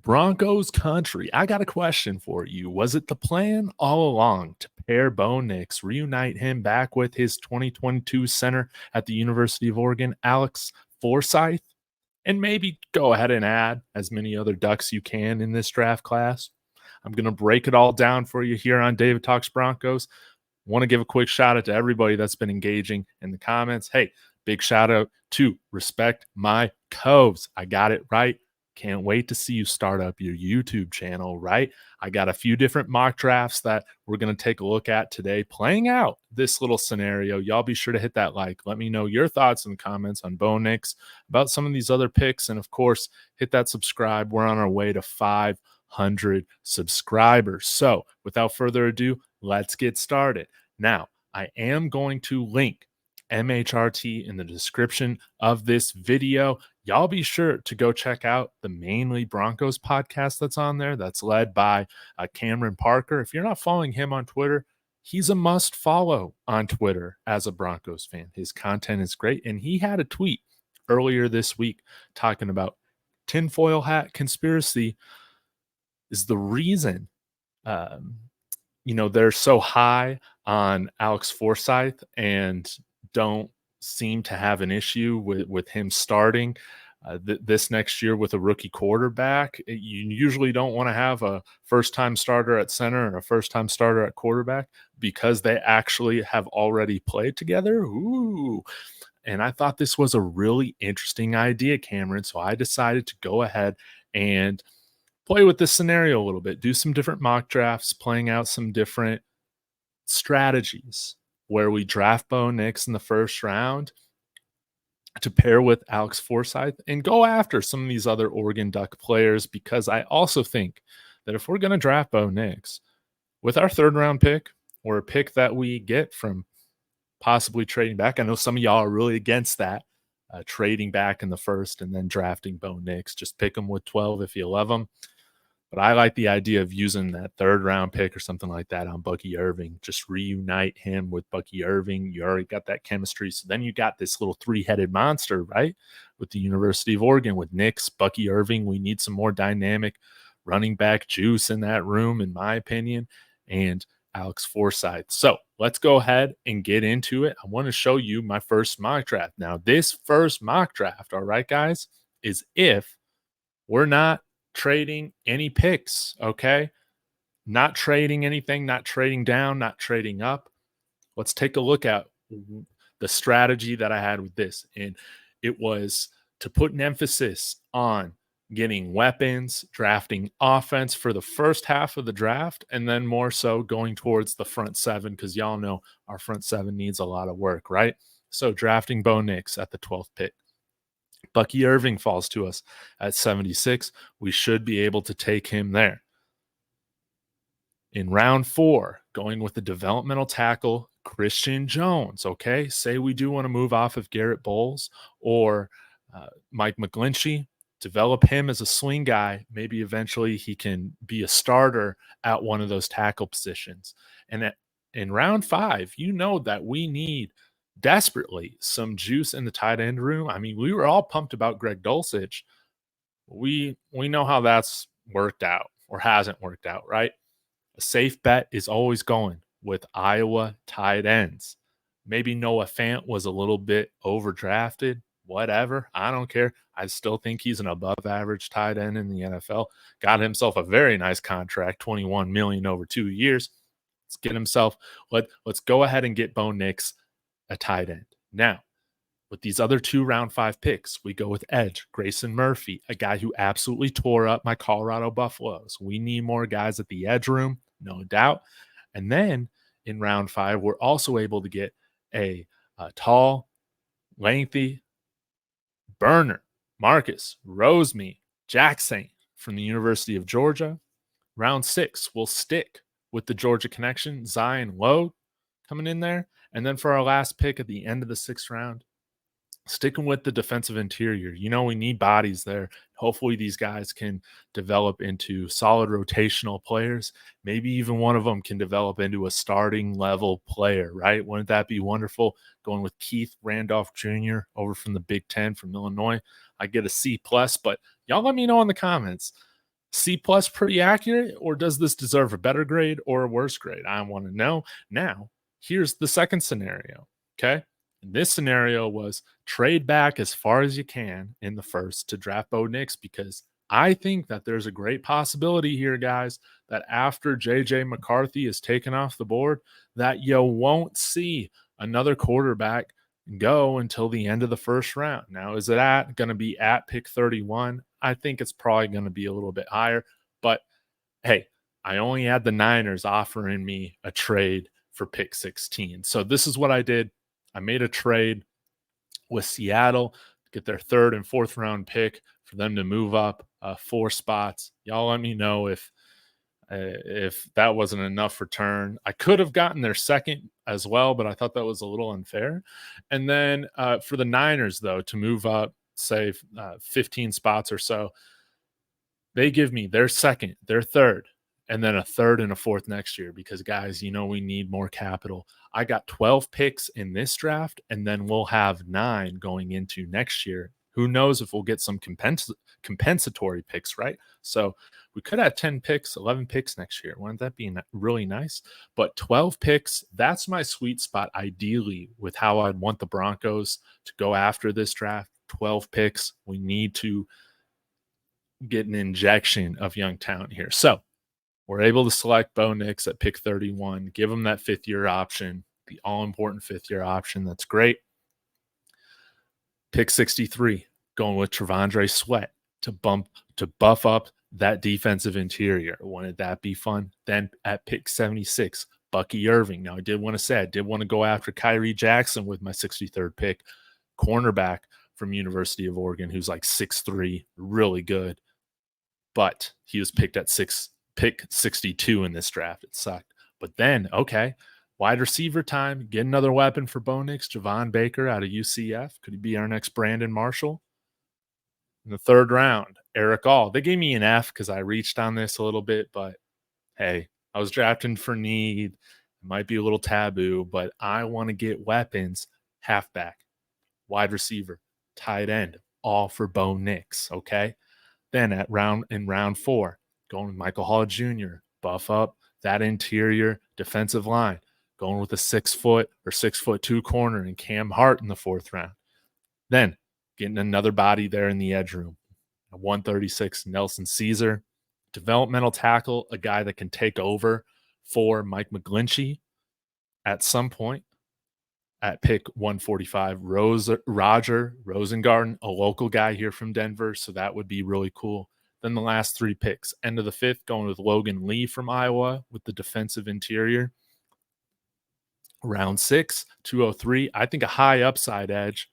Broncos country, I got a question for you. Was it the plan all along to pair Bo Nix, reunite him back with his 2022 center at the University of Oregon, Alex Forsyth, and maybe go ahead and add as many other Ducks you can in this draft class? I'm going to break it all down for you here on David Talks Broncos. Want to give a quick shout out to everybody that's been engaging in the comments. Hey, big shout out to Respect My Coves. I got it right. Can't wait to see you start up your YouTube channel, right? I got a few different mock drafts that we're going to take a look at today, playing out this little scenario. Y'all be sure to hit that like. Let me know your thoughts in the comments on Bo Nix, about some of these other picks. And of course, hit that subscribe. We're on our way to 500 subscribers. So without further ado, let's get started. Now, I am going to link MHRT in the description of this video. Y'all be sure to go check out the Mainly Broncos podcast that's on there. That's led by Cameron Parker. If you're not following him on Twitter, he's a must follow on Twitter as a Broncos fan. His content is great. And he had a tweet earlier this week talking about tinfoil hat conspiracy is the reason they're so high on Alex Forsyth and don't seem to have an issue with him starting this next year with a rookie quarterback. You usually don't want to have a first-time starter at center and a first-time starter at quarterback because they actually have already played together. Ooh. And I thought this was a really interesting idea, Cameron. So I decided to go ahead and play with this scenario a little bit, do some different mock drafts, playing out some different strategies where we draft Bo Nix in the first round to pair with Alex Forsyth and go after some of these other Oregon Duck players, because I also think that if we're going to draft Bo Nix with our third round pick or a pick that we get from possibly trading back, I know some of y'all are really against that, trading back in the first and then drafting Bo Nix. Just pick him with 12 if you love him. But I like the idea of using that third round pick or something like that on Bucky Irving. Just reunite him with Bucky Irving. You already got that chemistry. So then you got this little three-headed monster, right? With the University of Oregon, with Nix, Bucky Irving. We need some more dynamic running back juice in that room, in my opinion, and Alex Forsyth. So let's go ahead and get into it. I want to show you my first mock draft. Now, this first mock draft, all right, guys, is if we're not trading any picks, okay? Not trading anything, not trading down, not trading up. Let's take a look at the strategy that I had with this. And it was to put an emphasis on getting weapons, drafting offense for the first half of the draft, and then more so going towards the front seven, because y'all know our front seven needs a lot of work, right? So drafting Bo Nix at the 12th pick. Bucky Irving falls to us at 76. We should be able to take him there. In round 4, going with the developmental tackle, Christian Jones, okay? Say we do want to move off of Garrett Bowles or Mike McGlinchey, develop him as a swing guy. Maybe eventually he can be a starter at one of those tackle positions. And in round 5, you know that we need desperately some juice in the tight end room. I mean, we were all pumped about Greg Dulcich. We know how that's worked out or hasn't worked out, right? A safe bet is always going with Iowa tight ends. Maybe Noah Fant was a little bit overdrafted. Whatever. I don't care. I still think he's an above average tight end in the NFL. Got himself a very nice contract, $21 million over 2 years. Let's get himself. Let's go ahead and get Bo Nix a tight end. Now, with these other 2 round 5 picks, we go with edge, Grayson Murphy, a guy who absolutely tore up my Colorado Buffaloes. We need more guys at the edge room, no doubt. And then in round 5, we're also able to get a tall, lengthy burner, Marcus Rosemead Jackson from the University of Georgia. Round 6, we'll stick with the Georgia connection, Zion Lowe coming in there. And then for our last pick at the end of the 6th round, sticking with the defensive interior. You know, we need bodies there. Hopefully these guys can develop into solid rotational players. Maybe even one of them can develop into a starting level player, right? Wouldn't that be wonderful? Going with Keith Randolph Jr. over from the Big Ten from Illinois. I get a C+, but y'all let me know in the comments. C plus pretty accurate, or does this deserve a better grade or a worse grade? I want to know. Now, here's the second scenario. Okay. And this scenario was trade back as far as you can in the first to draft Bo Nix, because I think that there's a great possibility here, guys, that after JJ McCarthy is taken off the board, that you won't see another quarterback go until the end of the first round. Now, is it going to be at pick 31? I think it's probably going to be a little bit higher, but hey, I only had the Niners offering me a trade for pick 16. So this is what I did. I made a trade with Seattle to get their third and fourth round pick for them to move up 4 spots. Y'all let me know if that wasn't enough return. I could have gotten their second as well, but I thought that was a little unfair. And then for the Niners, though, to move up, say 15 spots or so, they give me their second, their third, and then a third and a fourth next year because, guys, we need more capital. I got 12 picks in this draft, and then we'll have 9 going into next year. Who knows if we'll get some compensatory picks, right? So we could have 10 picks, 11 picks next year. Wouldn't that be really nice? But 12 picks, that's my sweet spot, ideally, with how I'd want the Broncos to go after this draft. 12 picks. We need to get an injection of young talent here. So we're able to select Bo Nix at pick 31, give him that 5th-year option, the all-important 5th-year option. That's great. Pick 63, going with Trevondre Sweat to buff up that defensive interior. Wouldn't that be fun? Then at pick 76, Bucky Irving. Now, I did want to go after Kyrie Jackson with my 63rd pick, cornerback from University of Oregon, who's like 6'3", really good. But he was picked at pick 62 in this draft. It sucked. But then, okay, wide receiver time. Get another weapon for Bo Nix. Javon Baker out of UCF. Could he be our next Brandon Marshall? In the 3rd round, Eric All. They gave me an F because I reached on this a little bit, but hey, I was drafting for need. It might be a little taboo, but I want to get weapons. Halfback, wide receiver, tight end, all for Bo Nix, okay? Then in round 4, going with Michael Hall Jr., buff up that interior defensive line, going with a 6-foot or 6'2" corner and Cam Hart in the 4th round. Then getting another body there in the edge room. 136, Nelson Caesar. Developmental tackle, a guy that can take over for Mike McGlinchey at some point. At pick 145, Roger Rosengarten, a local guy here from Denver, so that would be really cool. Then the last 3 picks. End of the 5th, going with Logan Lee from Iowa with the defensive interior. Round 6, 203, I think a high upside edge,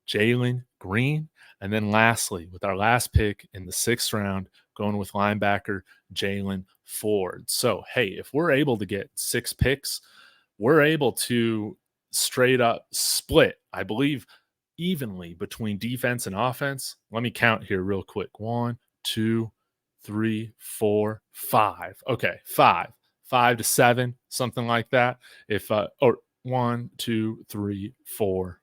Jalen Green. And then lastly, with our last pick in the 6th round, going with linebacker Jalen Ford. So, hey, if we're able to get 6 picks, we're able to straight up split, I believe, evenly between defense and offense. Let me count here real quick. 1, 2, 3, 4, 5. Okay, 5 to 7, something like that. If or 1, 2, 3, 4,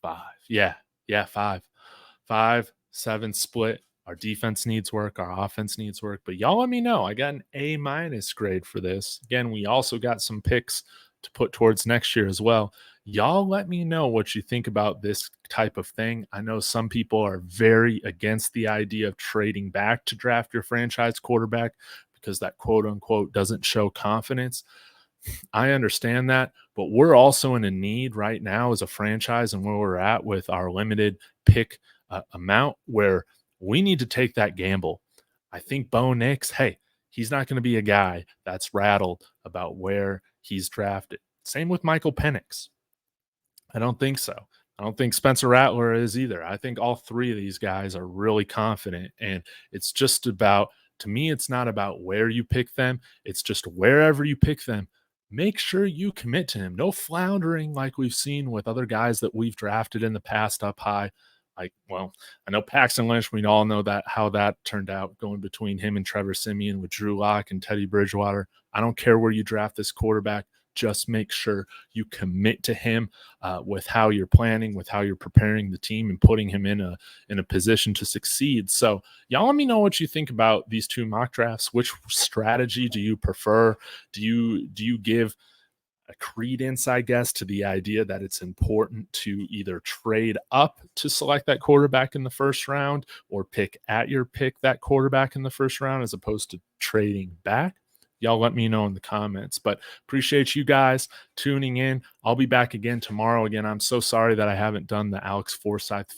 5. Yeah, 5, 7 split. Our defense needs work. Our offense needs work. But y'all let me know. I got an A- grade for this. Again, we also got some picks to put towards next year as well. Y'all let me know what you think about this type of thing. I know some people are very against the idea of trading back to draft your franchise quarterback because that quote unquote doesn't show confidence. I understand that, but we're also in a need right now as a franchise and where we're at with our limited pick amount where we need to take that gamble. I think Bo Nix, hey, he's not going to be a guy that's rattled about where he's drafted. Same with Michael Penix. I don't think so. I don't think Spencer Rattler is either. I think all 3 of these guys are really confident. And it's just about, to me, it's not about where you pick them. It's just wherever you pick them, make sure you commit to him. No floundering like we've seen with other guys that we've drafted in the past up high. I know Paxton Lynch, we all know that how that turned out going between him and Trevor Siemian with Drew Lock and Teddy Bridgewater. I don't care where you draft this quarterback. just make sure you commit to him with how you're planning, with how you're preparing the team and putting him in a position to succeed. So y'all let me know what you think about these two mock drafts. Which strategy do you prefer? Do you give a credence, I guess, to the idea that it's important to either trade up to select that quarterback in the first round or pick at your pick that quarterback in the first round as opposed to trading back? Y'all let me know in the comments. But appreciate you guys tuning in. I'll be back again tomorrow. Again, I'm so sorry that I haven't done the Alex Forsyth